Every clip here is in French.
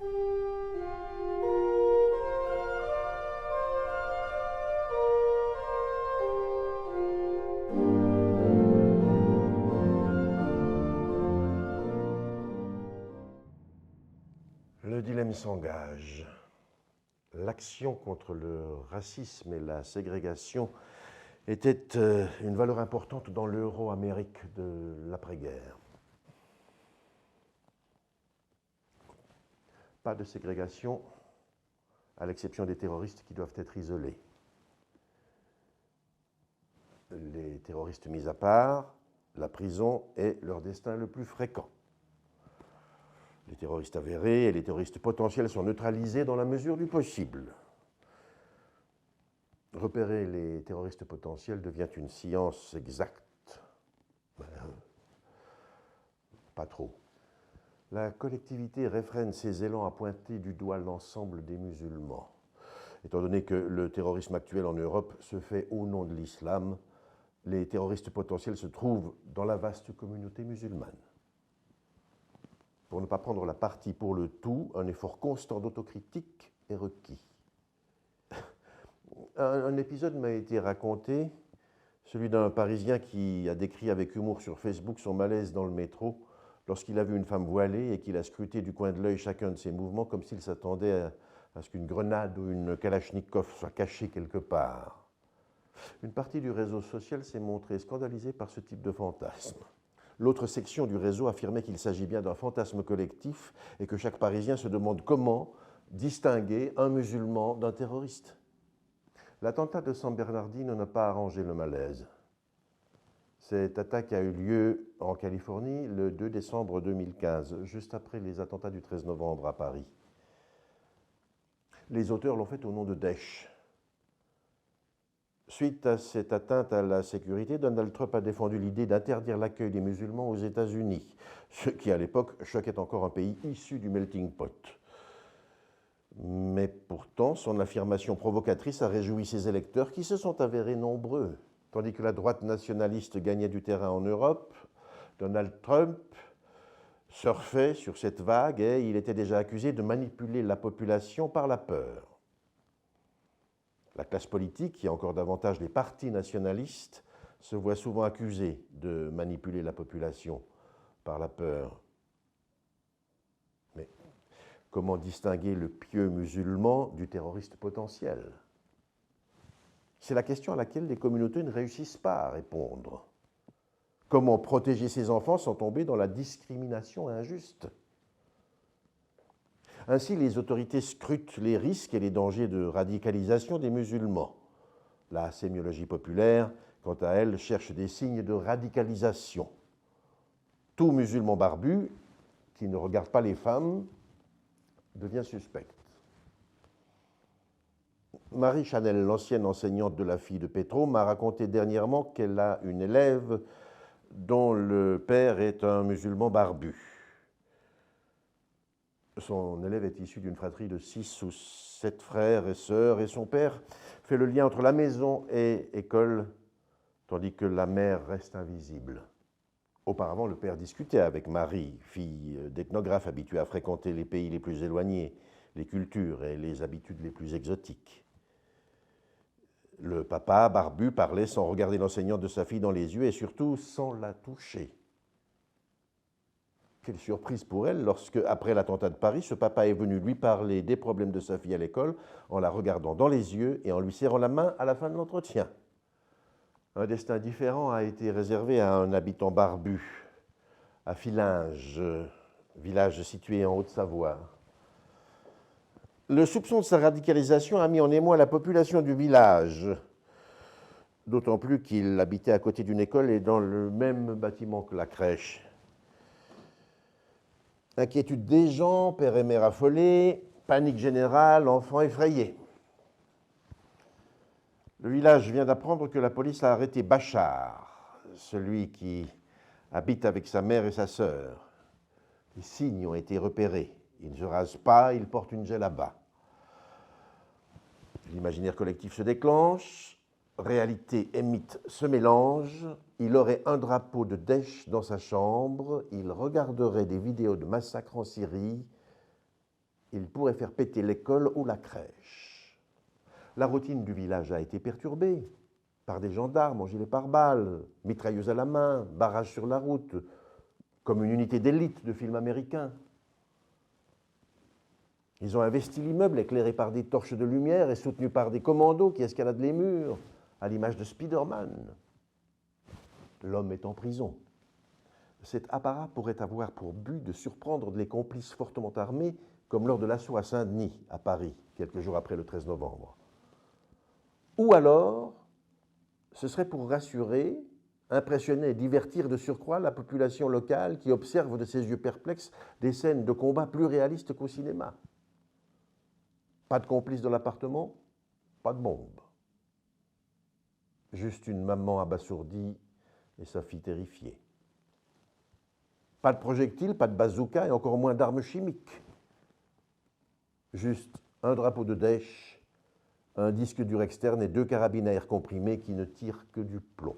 Le dilemme s'engage. L'action contre le racisme et la ségrégation était une valeur importante dans l'Euro-Amérique de l'après-guerre. Pas de ségrégation, à l'exception des terroristes qui doivent être isolés. Les terroristes mis à part, la prison est leur destin le plus fréquent. Les terroristes avérés et les terroristes potentiels sont neutralisés dans la mesure du possible. Repérer les terroristes potentiels devient une science exacte. Pas trop. La collectivité réfrène ses élans à pointer du doigt l'ensemble des musulmans. Étant donné que le terrorisme actuel en Europe se fait au nom de l'islam, les terroristes potentiels se trouvent dans la vaste communauté musulmane. Pour ne pas prendre la partie pour le tout, un effort constant d'autocritique est requis. Un épisode m'a été raconté, celui d'un Parisien qui a décrit avec humour sur Facebook son malaise dans le métro lorsqu'il a vu une femme voilée et qu'il a scruté du coin de l'œil chacun de ses mouvements comme s'il s'attendait à ce qu'une grenade ou une kalachnikov soit cachée quelque part. Une partie du réseau social s'est montrée scandalisée par ce type de fantasme. L'autre section du réseau affirmait qu'il s'agit bien d'un fantasme collectif et que chaque Parisien se demande comment distinguer un musulman d'un terroriste. L'attentat de San Bernardino n'a pas arrangé le malaise. Cette attaque a eu lieu en Californie le 2 décembre 2015, juste après les attentats du 13 novembre à Paris. Les auteurs l'ont fait au nom de Daesh. Suite à cette atteinte à la sécurité, Donald Trump a défendu l'idée d'interdire l'accueil des musulmans aux États-Unis, ce qui à l'époque choquait encore un pays issu du melting pot. Mais pourtant, son affirmation provocatrice a réjoui ses électeurs qui se sont avérés nombreux. Tandis que la droite nationaliste gagnait du terrain en Europe, Donald Trump surfait sur cette vague et il était déjà accusé de manipuler la population par la peur. La classe politique, et encore davantage les partis nationalistes, se voit souvent accusés de manipuler la population par la peur. Mais comment distinguer le pieux musulman du terroriste potentiel? C'est la question à laquelle les communautés ne réussissent pas à répondre. Comment protéger ses enfants sans tomber dans la discrimination injuste? Ainsi, les autorités scrutent les risques et les dangers de radicalisation des musulmans. La sémiologie populaire, quant à elle, cherche des signes de radicalisation. Tout musulman barbu qui ne regarde pas les femmes devient suspect. Marie Chanel, l'ancienne enseignante de la fille de Petro, m'a raconté dernièrement qu'elle a une élève dont le père est un musulman barbu. Son élève est issu d'une fratrie de 6 ou 7 frères et sœurs, et son père fait le lien entre la maison et l'école, tandis que la mère reste invisible. Auparavant, le père discutait avec Marie, fille d'ethnographe habituée à fréquenter les pays les plus éloignés, les cultures et les habitudes les plus exotiques. Le papa, barbu, parlait sans regarder l'enseignante de sa fille dans les yeux et surtout sans la toucher. Quelle surprise pour elle lorsque, après l'attentat de Paris, ce papa est venu lui parler des problèmes de sa fille à l'école en la regardant dans les yeux et en lui serrant la main à la fin de l'entretien. Un destin différent a été réservé à un habitant barbu, à Fillinges, village situé en Haute-Savoie. Le soupçon de sa radicalisation a mis en émoi la population du village, d'autant plus qu'il habitait à côté d'une école et dans le même bâtiment que la crèche. Inquiétude des gens, père et mère affolés, panique générale, enfants effrayés. Le village vient d'apprendre que la police a arrêté Bachar, celui qui habite avec sa mère et sa sœur. Les signes ont été repérés. Il ne se rase pas, il porte une djellaba. L'imaginaire collectif se déclenche, réalité et mythe se mélangent. Il aurait un drapeau de Daesh dans sa chambre, il regarderait des vidéos de massacres en Syrie il pourrait faire péter l'école ou la crèche. La routine du village a été perturbée par des gendarmes en gilet pare-balles, mitrailleuses à la main, barrages sur la route, comme une unité d'élite de films américains. Ils ont investi l'immeuble éclairé par des torches de lumière et soutenu par des commandos qui escaladent les murs, à l'image de Spider-Man. L'homme est en prison. Cet apparat pourrait avoir pour but de surprendre les complices fortement armés, comme lors de l'assaut à Saint-Denis, à Paris, quelques jours après le 13 novembre. Ou alors, ce serait pour rassurer, impressionner et divertir de surcroît la population locale qui observe de ses yeux perplexes des scènes de combat plus réalistes qu'au cinéma. Pas de complice dans l'appartement, pas de bombe. Juste une maman abasourdie et sa fille terrifiée. Pas de projectiles, pas de bazooka et encore moins d'armes chimiques. Juste un drapeau de Daesh, un disque dur externe et 2 carabines à air comprimé qui ne tirent que du plomb.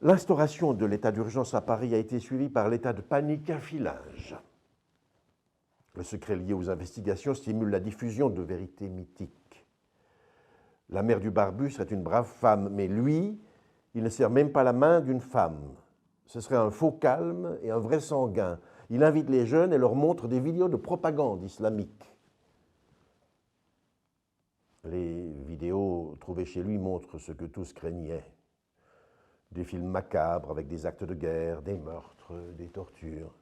L'instauration de l'état d'urgence à Paris a été suivie par l'état de panique à filage. Le secret lié aux investigations stimule la diffusion de vérités mythiques. La mère du barbu serait une brave femme, mais lui, il ne serre même pas la main d'une femme. Ce serait un faux calme et un vrai sanguin. Il invite les jeunes et leur montre des vidéos de propagande islamique. Les vidéos trouvées chez lui montrent ce que tous craignaient. Des films macabres avec des actes de guerre, des meurtres, des tortures.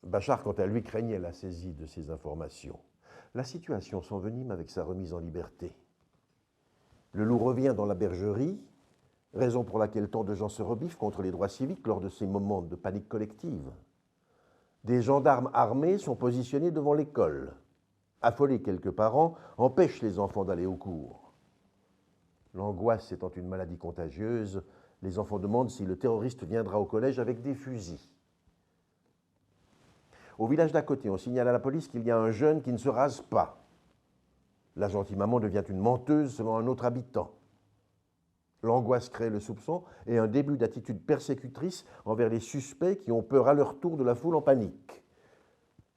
Bachar, quant à lui, craignait la saisie de ces informations. La situation s'envenime avec sa remise en liberté. Le loup revient dans la bergerie, raison pour laquelle tant de gens se rebiffent contre les droits civiques lors de ces moments de panique collective. Des gendarmes armés sont positionnés devant l'école. Affolés, quelques parents empêchent les enfants d'aller au cours. L'angoisse étant une maladie contagieuse, les enfants demandent si le terroriste viendra au collège avec des fusils. Au village d'à côté, on signale à la police qu'il y a un jeune qui ne se rase pas. La gentille maman devient une menteuse selon un autre habitant. L'angoisse crée le soupçon et un début d'attitude persécutrice envers les suspects qui ont peur à leur tour de la foule en panique.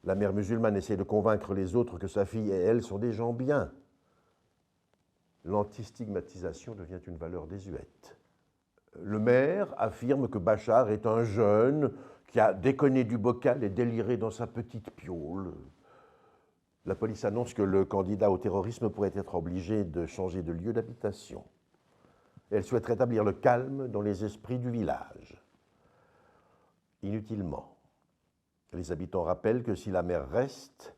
La mère musulmane essaie de convaincre les autres que sa fille et elle sont des gens bien. L'antistigmatisation devient une valeur désuète. Le maire affirme que Bachar est un jeune qui a déconné du bocal et déliré dans sa petite piaule. La police annonce que le candidat au terrorisme pourrait être obligé de changer de lieu d'habitation. Elle souhaite rétablir le calme dans les esprits du village. Inutilement. Les habitants rappellent que si la mère reste,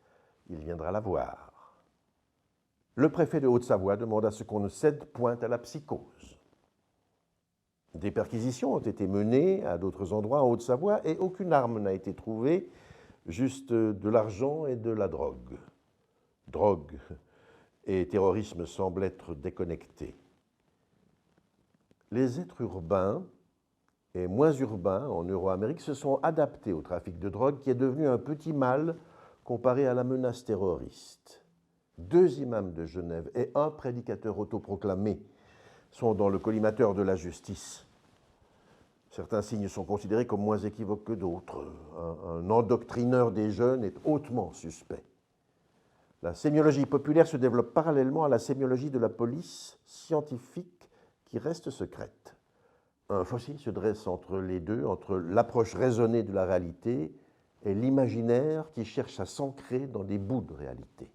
il viendra la voir. Le préfet de Haute-Savoie demande à ce qu'on ne cède point à la psychose. Des perquisitions ont été menées à d'autres endroits en Haute-Savoie et aucune arme n'a été trouvée, juste de l'argent et de la drogue. Drogue et terrorisme semblent être déconnectés. Les êtres urbains et moins urbains en Euro-Amérique se sont adaptés au trafic de drogue qui est devenu un petit mal comparé à la menace terroriste. 2 imams de Genève et un prédicateur autoproclamé sont dans le collimateur de la justice. Certains signes sont considérés comme moins équivoques que d'autres. Un endoctrineur des jeunes est hautement suspect. La sémiologie populaire se développe parallèlement à la sémiologie de la police scientifique qui reste secrète. Un fossile se dresse entre les deux, entre l'approche raisonnée de la réalité et l'imaginaire qui cherche à s'ancrer dans des bouts de réalité.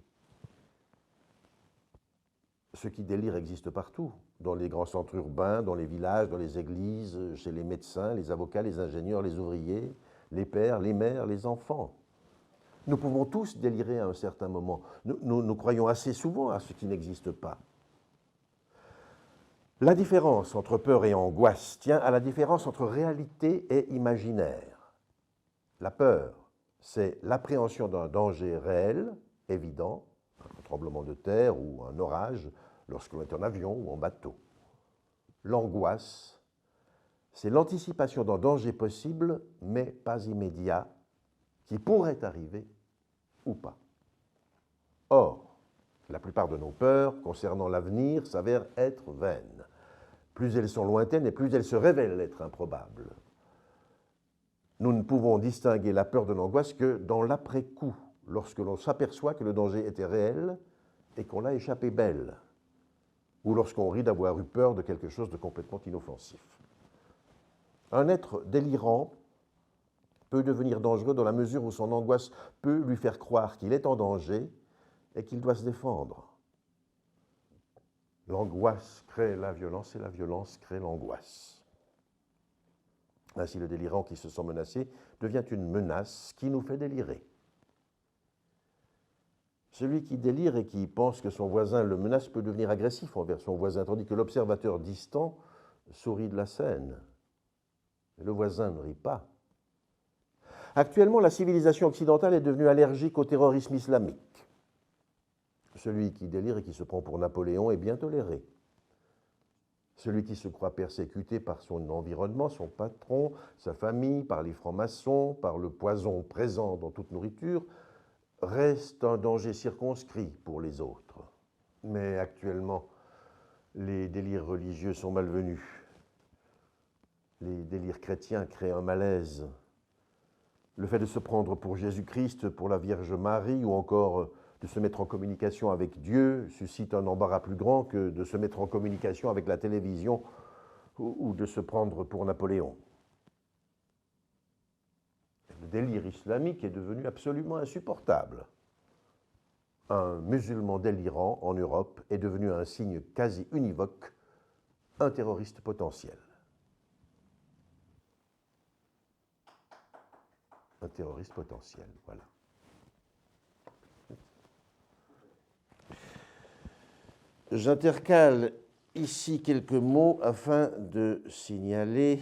Ce qui délire existe partout, dans les grands centres urbains, dans les villages, dans les églises, chez les médecins, les avocats, les ingénieurs, les ouvriers, les pères, les mères, les enfants. Nous pouvons tous délirer à un certain moment. Nous croyons assez souvent à ce qui n'existe pas. La différence entre peur et angoisse tient à la différence entre réalité et imaginaire. La peur, c'est l'appréhension d'un danger réel, évident, un tremblement de terre ou un orage lorsque l'on est en avion ou en bateau. L'angoisse, c'est l'anticipation d'un danger possible, mais pas immédiat, qui pourrait arriver ou pas. Or, la plupart de nos peurs concernant l'avenir s'avèrent être vaines. Plus elles sont lointaines et plus elles se révèlent être improbables. nous ne pouvons distinguer la peur de l'angoisse que dans l'après-coup, lorsque l'on s'aperçoit que le danger était réel et qu'on l'a échappé belle, ou lorsqu'on rit d'avoir eu peur de quelque chose de complètement inoffensif. Un être délirant peut devenir dangereux dans la mesure où son angoisse peut lui faire croire qu'il est en danger et qu'il doit se défendre. L'angoisse crée la violence et la violence crée l'angoisse. Ainsi, le délirant qui se sent menacé devient une menace qui nous fait délirer. Celui qui délire et qui pense que son voisin le menace peut devenir agressif envers son voisin, tandis que l'observateur distant sourit de la scène. Le voisin ne rit pas. Actuellement, la civilisation occidentale est devenue allergique au terrorisme islamique. Celui qui délire et qui se prend pour Napoléon est bien toléré. Celui qui se croit persécuté par son environnement, son patron, sa famille, par les francs-maçons, par le poison présent dans toute nourriture, reste un danger circonscrit pour les autres. Mais actuellement, les délires religieux sont malvenus. Les délires chrétiens créent un malaise. Le fait de se prendre pour Jésus-Christ, pour la Vierge Marie, ou encore de se mettre en communication avec Dieu suscite un embarras plus grand que de se mettre en communication avec la télévision ou de se prendre pour Napoléon. Le délire islamique est devenu absolument insupportable. Un musulman délirant en Europe est devenu un signe quasi univoque, un terroriste potentiel. Un terroriste potentiel, voilà. J'intercale ici quelques mots afin de signaler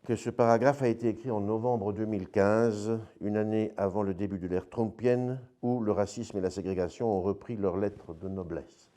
que ce paragraphe a été écrit en novembre 2015, une année avant le début de l'ère trumpienne, où le racisme et la ségrégation ont repris leurs lettres de noblesse.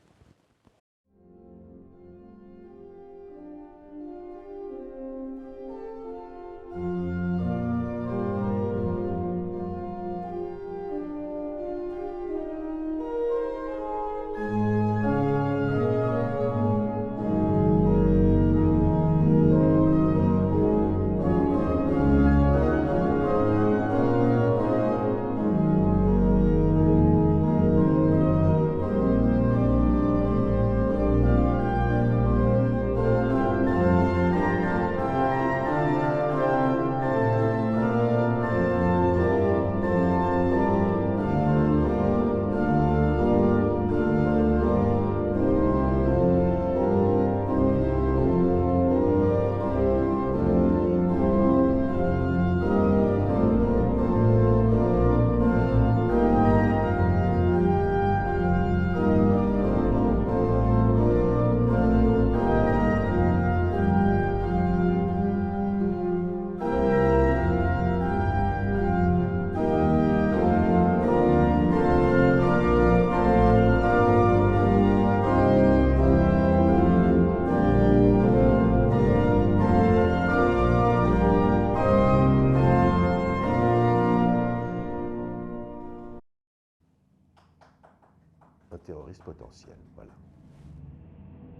Un terroriste potentiel, voilà.